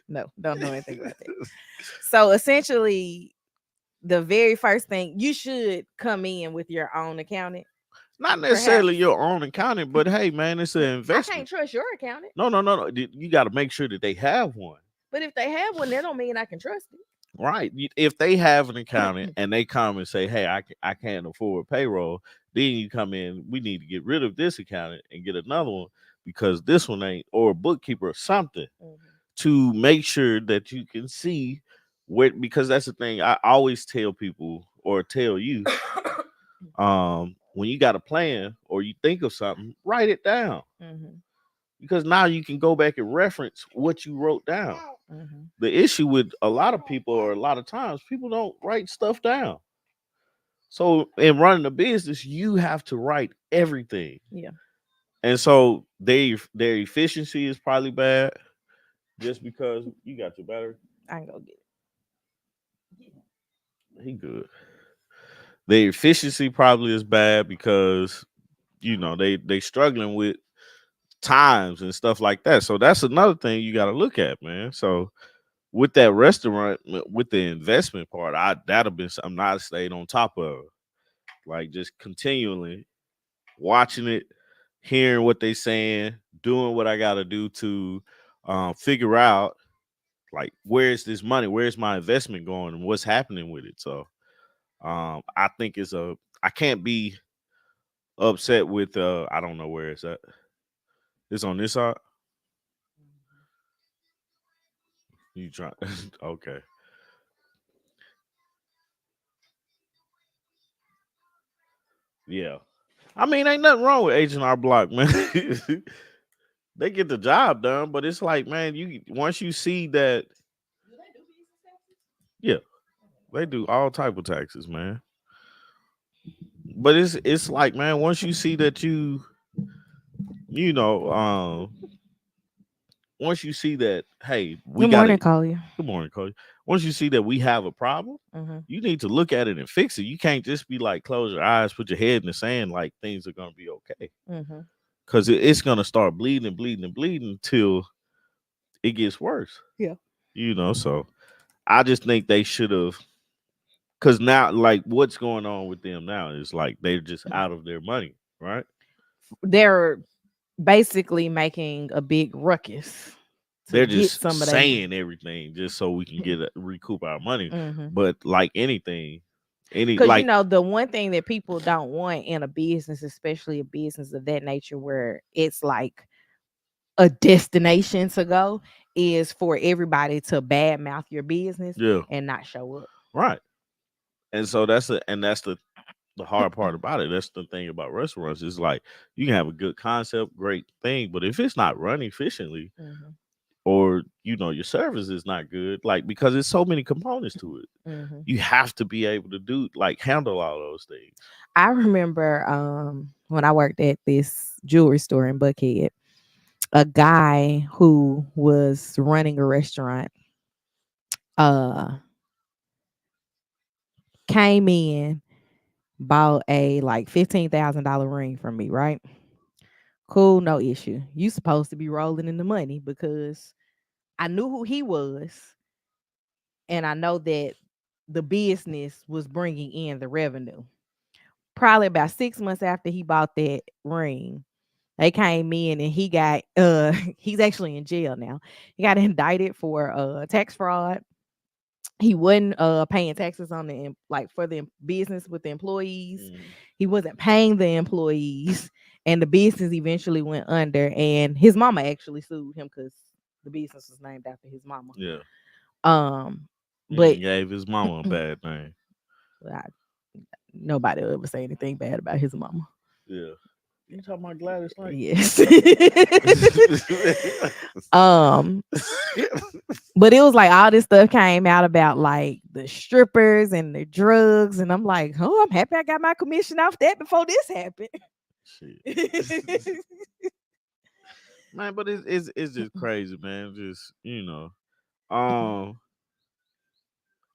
No, don't know anything about that. So essentially, the very first thing you should come in with your own accountant. Not necessarily Perhaps. your own accounting, but hey, man, it's an I can't investment. trust your accountant. No. You got to make sure that they have one. But if they have one, that don't mean I can trust it. Right. If they have an accountant and they come and say, "Hey, I can't afford payroll," then you come in. We need to get rid of this accountant and get another one because this one ain't, or a bookkeeper or something to make sure that you can see where. Because that's the thing I always tell people or tell you, when you got a plan or you think of something, write it down Mhm. because now you can go back and reference what you wrote down. Mhm. The issue with a lot of people, or a lot of times, people don't write stuff down. So in running a business, you have to write everything, Yeah. and so their efficiency is probably bad just because you got your battery. I can go get He good. Their efficiency probably is bad because they struggling with times and stuff like that. So that's another thing you got to look at, man. So with that restaurant, with the investment part, that'll be something I stayed on top of, like just continually watching it, hearing what they saying, doing what I got to do to figure out like where's this money, where's my investment going, and what's happening with it. So I think I can't be upset with I don't know where it's at. It's on this side. You try okay. Yeah. I mean, ain't nothing wrong with H&R Block, man. They get the job done, but it's like, man, you once you see that, yeah, they do all type of taxes, man. But it's like, man, once you see that you know, once you see that, hey, it. we Good got morning, to Collier. good morning, Cody. Once you see that we have a problem, Mhm. you need to look at it and fix it. You can't just be like, close your eyes, put your head in the sand, like things are gonna be okay. Mhm. Because it's gonna start bleeding, bleeding, and bleeding until it gets worse. Yeah. So I just think they should have, because now, like, what's going on with them now is like they're just out of their money, right? They're basically making a big ruckus to They're get just some of their money. saying everything just so we can recoup our money. Mhm. But like anything, Because the one thing that people don't want in a business, especially a business of that nature, where it's like a destination to go, is for everybody to badmouth your business yeah, and not show up. right. And so that's the hard part about it. That's the thing about restaurants. Is like you can have a good concept, great thing, but if it's not running efficiently, Mhm. or your service is not good, like because there's so many components to it, Mhm. you have to be able to do like handle all those things. I remember when I worked at this jewelry store in Buckhead, a guy who was running a restaurant uh came in, bought a like $15,000 ring from me, right? Cool, no issue. You supposed to be rolling in the money because I knew who he was, and I know that the business was bringing in the revenue. Probably about 6 months after he bought that ring, they came in and he got he's actually in jail now. He got indicted for tax fraud. He wasn't paying taxes on like for the business with the employees. Mhm. He wasn't paying the employees, and the business eventually went under. And his mama actually sued him because the business was named after his mama. Yeah, Um, he but gave his mama a bad name. I, nobody will ever say anything bad about his mama. Yeah, you talking about Gladys Knight? Yes. um, but it was like all this stuff came out about like the strippers and the drugs, and I'm like, oh, I'm happy I got my commission off that before this happened. Shit. Man, but it's just crazy, man. Just um,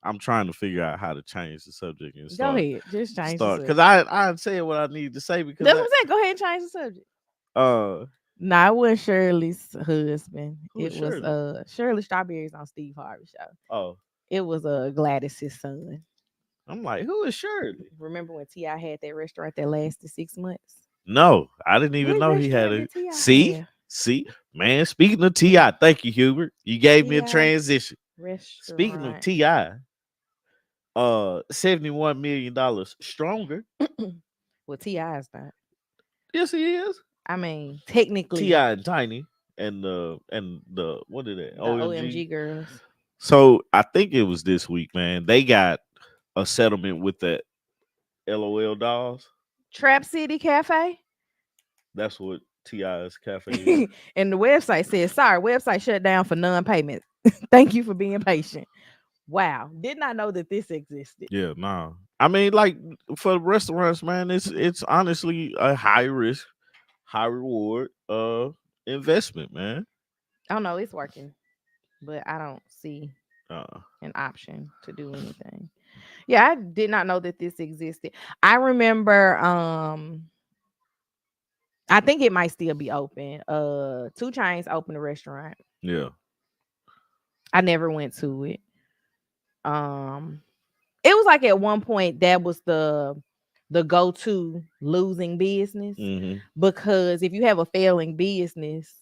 I'm trying to figure out how to change the subject and Go start ahead, just change the start because subject. I said what I need to say because That's what I'm saying. Go ahead and change the subject. uh No, it wasn't Shirley's husband. who is It was Shirley? Shirley Strawberries on Steve Harvey show. Oh, It was Gladys's son. I'm like, who is Shirley? Remember when Ti had that restaurant that lasted 6 months? No, I didn't even What know he had restaurant a did Ti see. have? See, man. Speaking of Ti, thank you, Hubert. You gave me a Ti transition. Speaking of restaurant. Ti, $71 million stronger. Well, Ti is not. Yes, he is. I mean, Ti technically, and Tiny and the what is that? the OMG. OMG girls. So I think it was this week, man. They got a settlement with that LOL dolls. Trap City Cafe. That's what Ti's cafe is. And the website says, sorry, website shut down for non-payment. Thank you for being patient. Wow. Did not know that this existed. Yeah, nah. I mean, like for restaurants, man, it's honestly a high risk, high reward investment, man. Oh no, it's working. But I don't see Uh, an option to do anything. Yeah, I did not know that this existed. I remember I think it might still be open. Two Chains opened a restaurant. yeah. I never went to it. Um it was like at one point that was the go-to losing business, Mm-hmm. because if you have a failing business,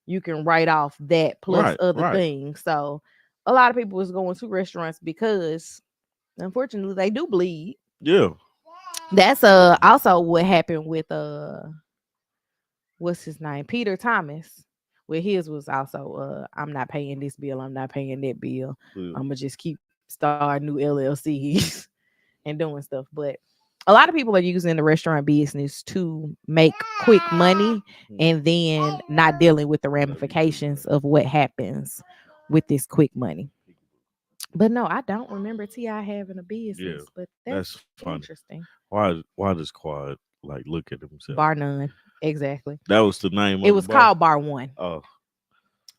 you can write off that plus Right, other right. things. So a lot of people was going to restaurants because unfortunately they do bleed. Yeah. That's also what happened with what's his name? Peter Thomas. Where his was also I'm not paying this bill, I'm not paying that bill. Yeah. I'm gonna just keep starting new LLCs and doing stuff. But a lot of people are using the restaurant business to make quick money Mm. and then not dealing with the Love you too, man. ramifications of what happens with this quick money. But no, I don't remember T.I. having a Yeah. business, but that's That's funny. interesting. Why does Quad like look at himself? Bar none. Exactly. That was the name It of the was bar? called Bar One. Oh,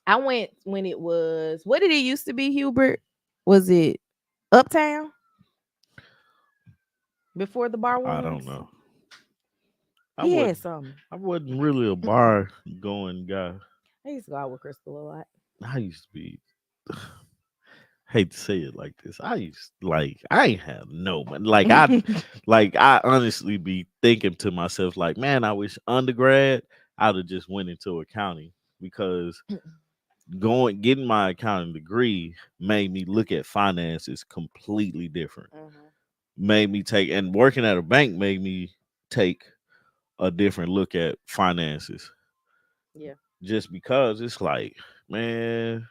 I went when it was, what did it used to be, Hubert? Was it Uptown before the Bar I don't Ones? know. I He had wasn't some. I wasn't really a bar going guy. I used to go out with Crystal a lot. I used to be hate to say it like this. I used like I ain't have no money. I honestly be thinking to myself like, man, I wish undergrad I'd have just went into accounting because going getting my accounting degree made me look at finances completely different. Mhm. Made me take and working at a bank made me take a different look at finances. Yeah. Just because it's like, man,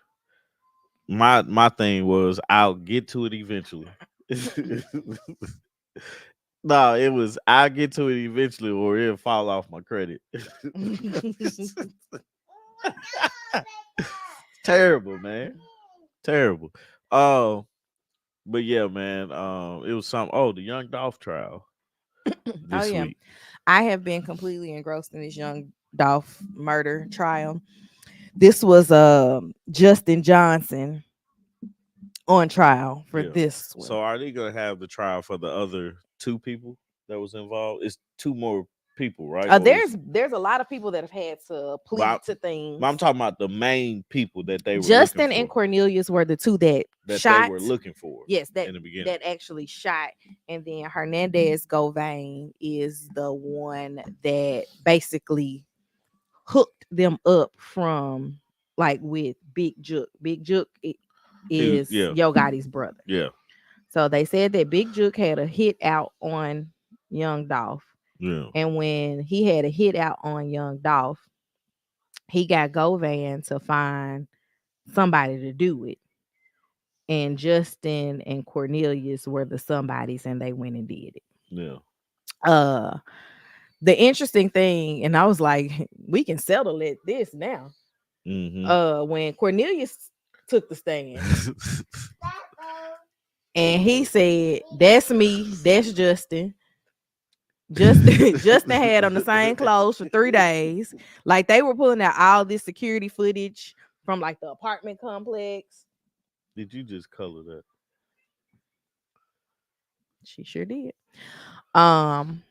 my thing was I'll get to it eventually. No, it was I'll get to it eventually or it'll fall off my credit. Terrible, man. Terrible. Uh, but yeah, man. It was some. Oh, the Young Dolph trial Oh this yeah. week. I have been completely engrossed in this young Dolph murder trial. This was Justin Johnson on trial for Yeah. this one. So are they gonna have the trial for the other two people that was involved? It's two more people, right? Or is There's a lot of people that have had to but plead to I'm things. talking about the main people that they were looking Justin and for, Cornelius were the two that that they shot. were looking for Yes, in the beginning. that actually shot. And then Hernandez Govain is the one that basically hooked them up from, like, with Big Jook. Big Jook is Yeah, Yo Gotti's brother. yeah, So they said that Big Jook had a hit out on Young Dolph. yeah, And when he had a hit out on Young Dolph, he got Govan to find somebody to do it. And Justin and Cornelius were the somebodies, and they went and did it. yeah. Uh, the interesting thing, and I was like, we can settle it this now. Mm-hmm. When Cornelius took the stand and he said, "That's me, that's Justin." Justin had on the same clothes for 3 days. Like, they were pulling out all this security footage from, like, the apartment complex. Did you just color that? She sure did. Um,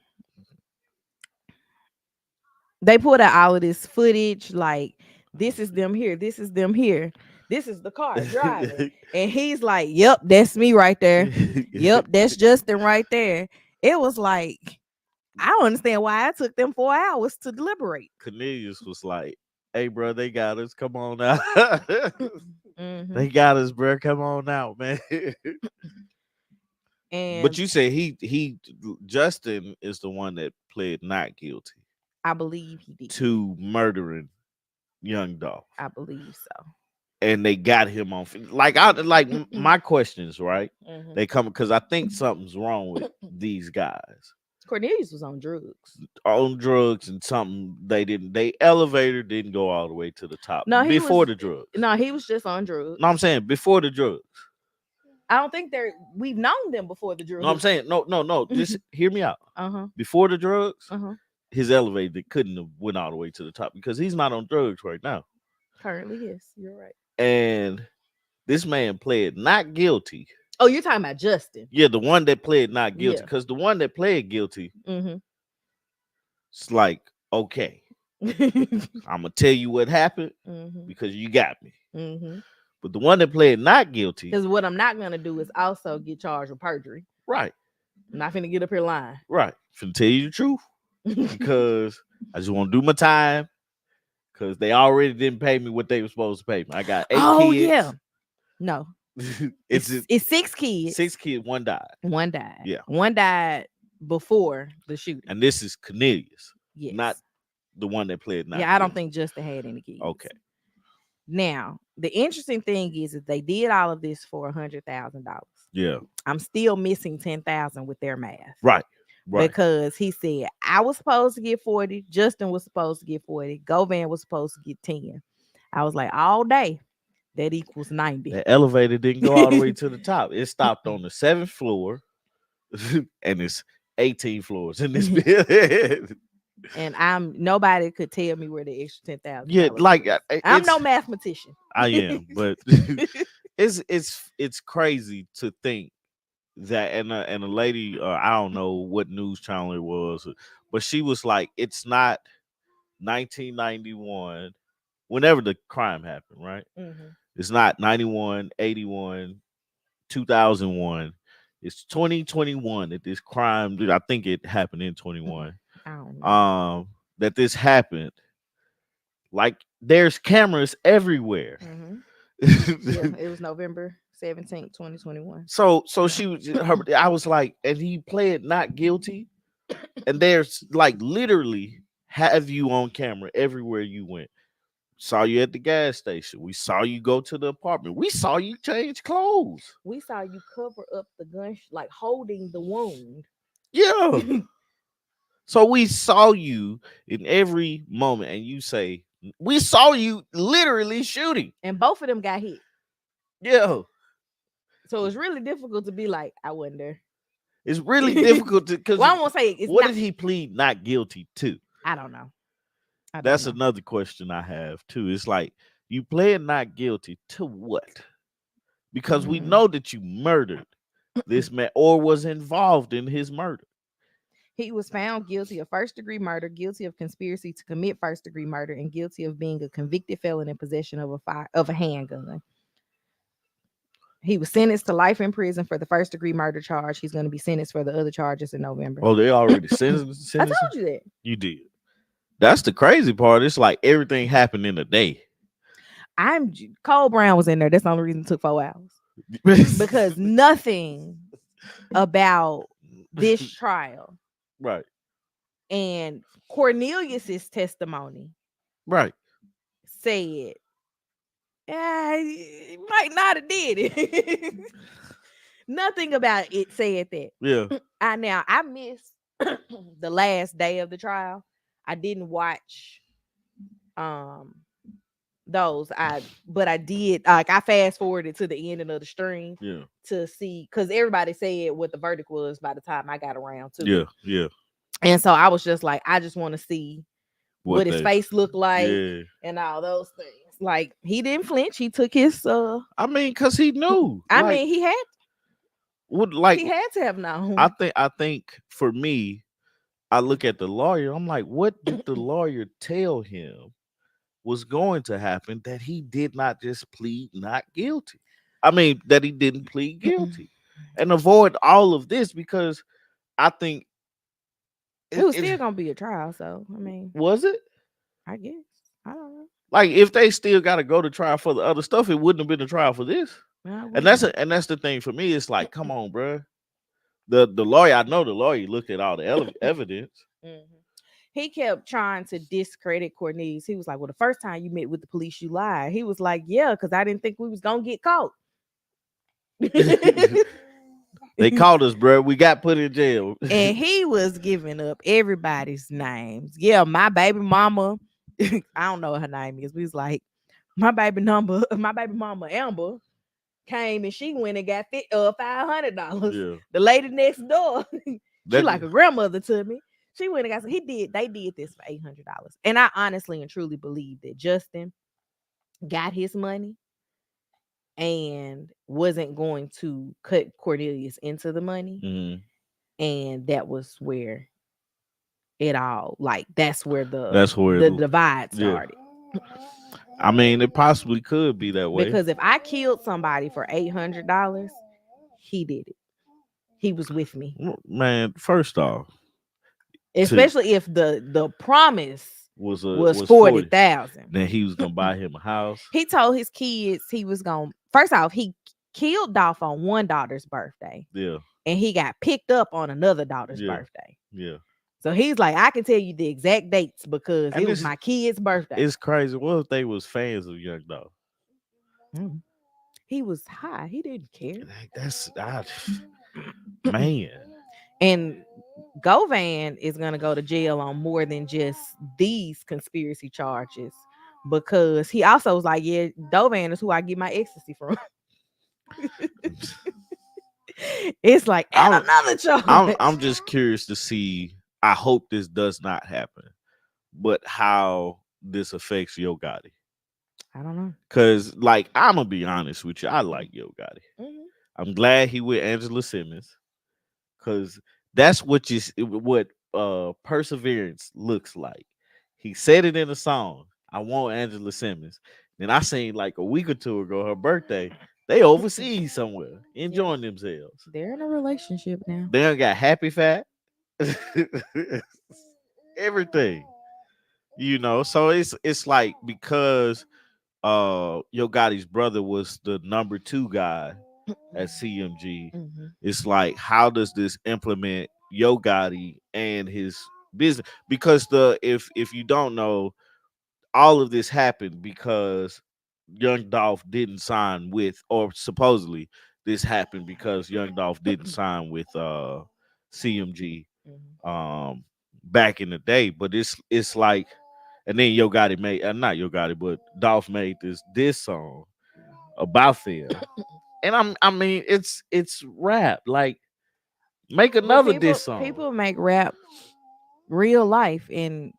they pulled out all of this footage, like, this is them here, this is them here, this is the car driving. And he's like, "Yep, that's me right there. Yep, that's Justin right there." It was like, I don't understand why it took them 4 hours to deliberate. Cornelius was like, "Hey, bro, they got us. Come on out. Hmm. They got us, bro. Come on out, man." But And you said he Justin is the one that pled not guilty I believe he did. to murdering young Dolph. I believe so. and they got him on. Like I like my questions, right? Mhm. They come because I think something's wrong with these guys Cornelius was on drugs. on drugs and something they didn't. They elevator didn't go all the way to the top No, he before was. the drugs. No, he was just on drugs. No, I'm saying before the drugs. I don't think we've known them before the No, I'm drugs. saying no. Just hear me out. Uh-huh. Before the drugs, Uh-huh. his elevator couldn't have went all the way to the top because he's not on drugs right now. Currently, yes, you're right. And this man pled not guilty. Oh, you're talking about Justin. Yeah, the one that pled not guilty. Yeah. Because the one that pled guilty, Mm-hmm. it's like, okay, I'm gonna tell you what happened Mm-hmm. because you got me. Mm-hmm. But the one that pled not guilty, Because what I'm not gonna do is also get charged with perjury. right, I'm not finna get up here lying. right, finna tell you the truth because I just want to do my time because they already didn't pay me what they were supposed to pay me. I got 8 Oh kids. yeah. No. it's It's 6 kids. 6 kids, one died. One died. Yeah. One died before the shooting. And this is Cornelius, Yes. not the one that pled not Yeah, I don't guilty. think Justin had any kids. Okay. Now, the interesting thing is that they did all of this for $100,000. Yeah. I'm still missing 10,000 with their math. Right. Right. Because he said I was supposed to get 40, Justin was supposed to get 40, Govan was supposed to get 10. I was like, all day, that equals 90. The elevator didn't go all the way to the top. It stopped on the 7th floor, and it's 18 floors in this building. And nobody could tell me where the extra 10,000. Yeah, like I'm no mathematician. I am, but it's crazy to think that and a lady, I don't know what news channel it was, but she was like, it's not 1991 whenever the crime happened, right? Mm-hmm. It's not 91, 81, 2001. It's 2021 that this crime, I think it happened in 21. I don't know. That this happened. Like there's cameras everywhere. Mm-hmm. Yeah, it was November 17th, 2021. So she was I was like, and he pled not guilty. And there's like literally have you on camera everywhere you went. Saw you at the gas station. We saw you go to the apartment. We saw you change clothes. We saw you cover up the gun, like holding the wound. Yeah. So we saw you in every moment, and you say, we saw you literally shooting. And both of them got hit. Yeah. So it's really difficult to be like, I wonder. It's really difficult to, because well, I won't say what did he plead not guilty to? I don't know. That's another question I have too. It's like, you pled not guilty to what? Because we know that you murdered this man or was involved in his murder. He was found guilty of first-degree murder, guilty of conspiracy to commit first-degree murder, and guilty of being a convicted felon in possession of a handgun. He was sentenced to life in prison for the first-degree murder charge. He's going to be sentenced for the other charges in November. Oh, they already sentenced? I told you that. You did. That's the crazy part. It's like everything happened in a day. Cole Brown was in there. That's the only reason it took 4 hours. Because nothing about this trial, right, and Cornelius's testimony, right, said, he might not have did it. Nothing about it said that. Yeah. I missed the last day of the trial. I didn't watch those. But I did, like, I fast forwarded to the ending of the stream, yeah, to see, because everybody said what the verdict was by the time I got around to yeah, it. yeah. And so I was just like, I just want to see what his face looked like, and all those things. Like, he didn't flinch. He took his I mean, because he knew. I mean, he had he had to have known. I think for me, I look at the lawyer, I'm like, what did the lawyer tell him was going to happen that he did not just plead not guilty? I mean, that he didn't plead guilty and avoid all of this, because I think it was still gonna be a trial. So I mean, was it? I guess, I don't know. Like, if they still got to go to trial for the other stuff, it wouldn't have been a trial for this. And that's the thing for me. It's like, come on, bro. The lawyer, I know the lawyer looked at all the evidence. Mm-hmm. he kept trying to discredit Cornelius. He was like, "Well, the first time you met with the police, you lied." He was like, "Yeah, because I didn't think we was gonna get caught." They called us, bro. We got put in jail. And he was giving up everybody's names. Yeah, my baby mama. I don't know what her name is. We was like, my baby mama Amber came and she went and got $500. Yeah. The lady next door, she That like a grandmother to me. She went and got they did this for $800. And I honestly and truly believe that Justin got his money and wasn't going to cut Cornelius into the money. mhm. And that was where it all like that's where That's where the divide yeah. started. I mean, it possibly could be that way. Because if I killed somebody for $800, he did it. He was with me. Man, first off, to Especially if the promise was was 40. 40,000. Then he was gonna buy him a house. He told his kids he was going first off, he killed Dolph on one daughter's birthday. Yeah, And he got picked up on another daughter's yeah, birthday. yeah. So he's like, I can tell you the exact dates because And it was my kid's birthday. it's crazy. What if they was fans of Young Dog? Mm. He was high. He didn't care. That's man. And Govan is gonna go to jail on more than just these conspiracy charges because he also was like, yeah, Dovan is who I get my ecstasy from. It's like and another charge. I'm just curious to see. I hope this does not happen, but how this affects Yo Gotti. I don't know. Cause like I'm gonna be honest with you, I like Yo Gotti. Mhm. I'm glad he with Angela Simmons, cause that's what perseverance looks like. He said it in a song. I want Angela Simmons. Then I seen like a week or two ago her birthday. They overseas somewhere Yeah, enjoying themselves. they're in a relationship now. They done got happy fat, everything. You know, so it's like because Yo Gotti's brother was the number 2 guy at CMG. Mhm. It's like how does this implement Yo Gotti and his business? Because the if you don't know, all of this happened because Young Dolph didn't sign with, or supposedly this happened because Young Dolph didn't sign with CMG Mhm. back in the day. But it's like, and then Yo Gotti made not Yo Gotti, but Dolph made this song about them. And I mean it's rap. Like make But another diss song. people make rap real life and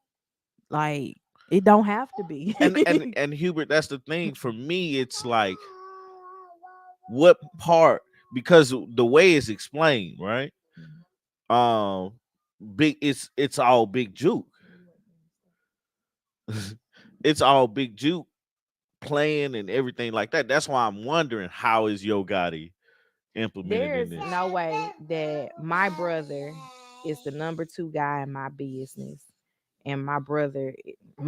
like it don't have to be. And Hubert, that's the thing. For me, it's like what part, because the way it's explained, right? Um big it's all big juke. It's all big juke playing and everything like that. That's why I'm wondering how is Yo Gotti implemented in There's this. no way that my brother is the number 2 guy in my business and my brothers, I'm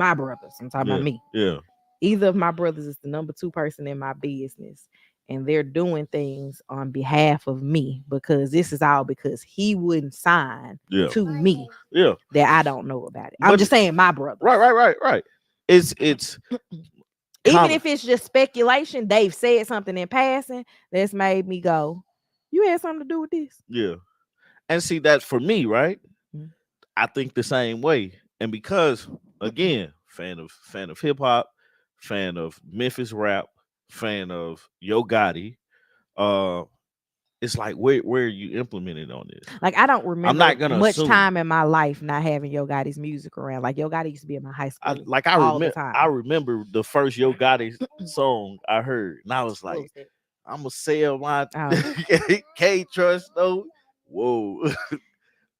talking about Yeah, me. yeah, Either of my brothers is the number 2 person in my business and they're doing things on behalf of me because this is all because he wouldn't sign yeah, to me yeah. that I don't know about it. I'm But just saying my brother. right. It's Even common. if it's just speculation, they've said something in passing that's made me go, you had something to do with this. Yeah. And see that for me, right? Mhm. I think the same way. And because again, fan of hip hop, fan of Memphis rap, fan of Yo Gotti, uh it's like where are you implemented on this? Like I don't I'm remember not gonna much assume. time in my life not having Yo Gotti's music around. Like Yo Gotti used to be in my high school all the time. I remember the first Yo Gotti song I heard, and I was What like, was that? I'm gonna sell my Oh, K Trust though. Whoa.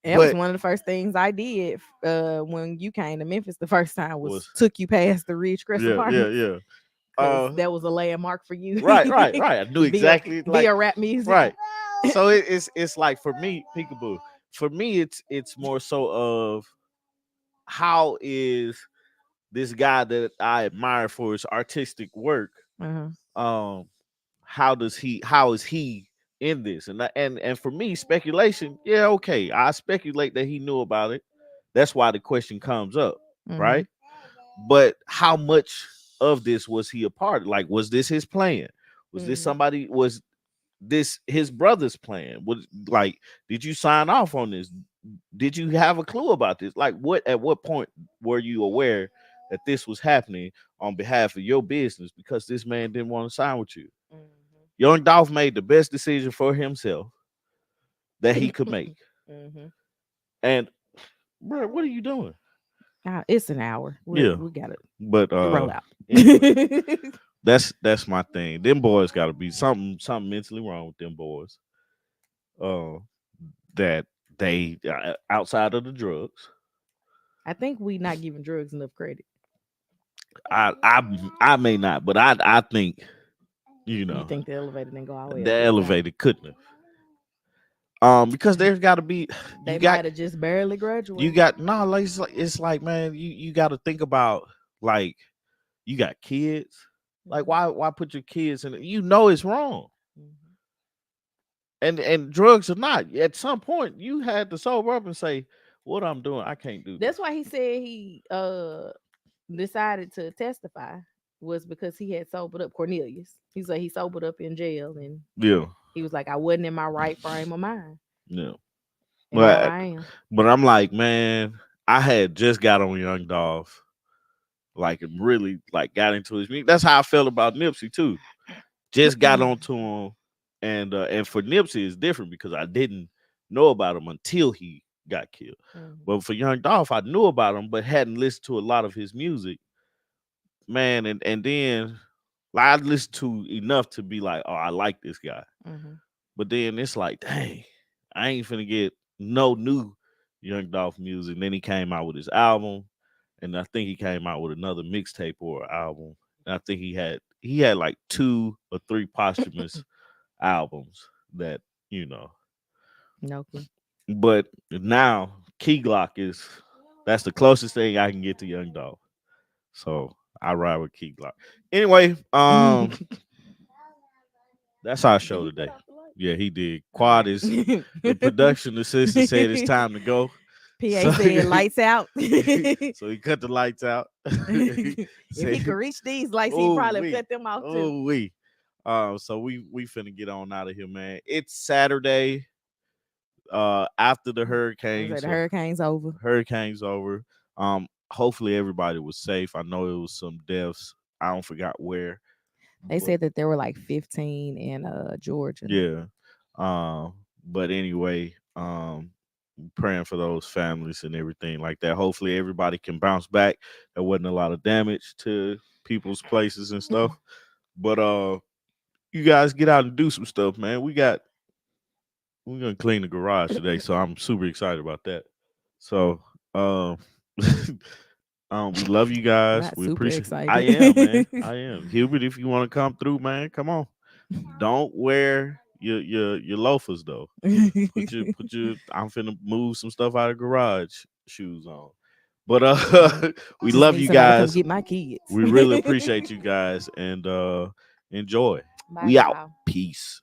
and it was But one of the first things I did when you came to Memphis the first time was was took you past the Ridgecrest yeah, Apartments yeah. because Uh that was a landmark for you. right. I knew exactly like via rap music. right. So it's like for me, peekaboo. For me, it's more so of how is this guy that I admire for his artistic work, Uh-huh. um, how is he in this? And for me, speculation, yeah, okay. I speculate that he knew about it. That's why the question comes up, Mhm. right? But how much of this was he a part of? Like, was this his plan? Was this Mhm. somebody? Was this his brother's plan? Was like, did you sign off on this? Did you have a clue about this? Like, what at what point were you aware that this was happening on behalf of your business because this man didn't want to sign with you? Mhm. Young Dolph made the best decision for himself that he could make. Mhm. And bro, what are you doing? It's an hour. Yeah, We got it. but Roll out. anyway, that's my thing. Them boys got to be something mentally wrong with them boys. Uh, that they outside of the drugs. I think we not giving drugs enough credit. I may not, but I think you You know think the elevator didn't go all the way the up this time? elevator couldn't have. Because there's got to be They you got might have just barely you graduated. got no like it's like man you got to think about like you got kids like Mhm. why put your kids in it? You know it's wrong Mhm. and drugs are not at some point you had to sober up and say what I'm doing I can't do this. That's why he said he decided to testify was because he had sobered up. Cornelius. He said he sobered up in jail and Yeah, he was like, I wasn't in my right frame of mind. yeah, And now but I am. I'm like man I had just got on Young Dolph like and really like got into his music. That's how I felt about Nipsey too. Just got onto him, and for Nipsey it's different because I didn't know about him until he got killed. Mhm. But for Young Dolph, I knew about him, but hadn't listened to a lot of his music, man. And then like, I listened to enough to be like, oh, I like this guy. Mhm. But then it's like, dang, I ain't finna get no new Young Dolph music. And then he came out with his album, and I think he came out with another mixtape or album. And I think he had like 2 or 3 posthumous albums that you know. No clue. But now Key Glock is that's the closest thing I can get to Young Dolph. So I ride with Key Glock. Anyway, Did that's our show he cut today. off the light? Yeah, he did. All Quad right. is the production assistant said it's time to go. PA So said lights out. so he cut the lights out. If he Say, could reach these lights, he'd oh probably have we, cut them off too. oh we. So we finna get on out of here, man. It's Saturday. After the I was hurricane, like, the so hurricane's over. hurricane's over. Hopefully everybody was safe. I know it was some deaths. I don't forgot where, They but said that there were like 15 in Georgia. yeah. But anyway, praying for those families and everything like that. Hopefully everybody can bounce back. There wasn't a lot of damage to people's places and stuff. But you guys get out and do some stuff, man. We're gonna clean the garage today, so I'm super excited about that. So we love you guys. Not We super appreciate I excited. am, man. I am. Hubert, if you want to come through, man, come on. Don't wear your loafers though. Put your I'm finna move some stuff out of the garage shoes on. But we Just love need you somebody to come guys. get my kids. We really appreciate you guys and enjoy. Bye, We out. y'all. Peace.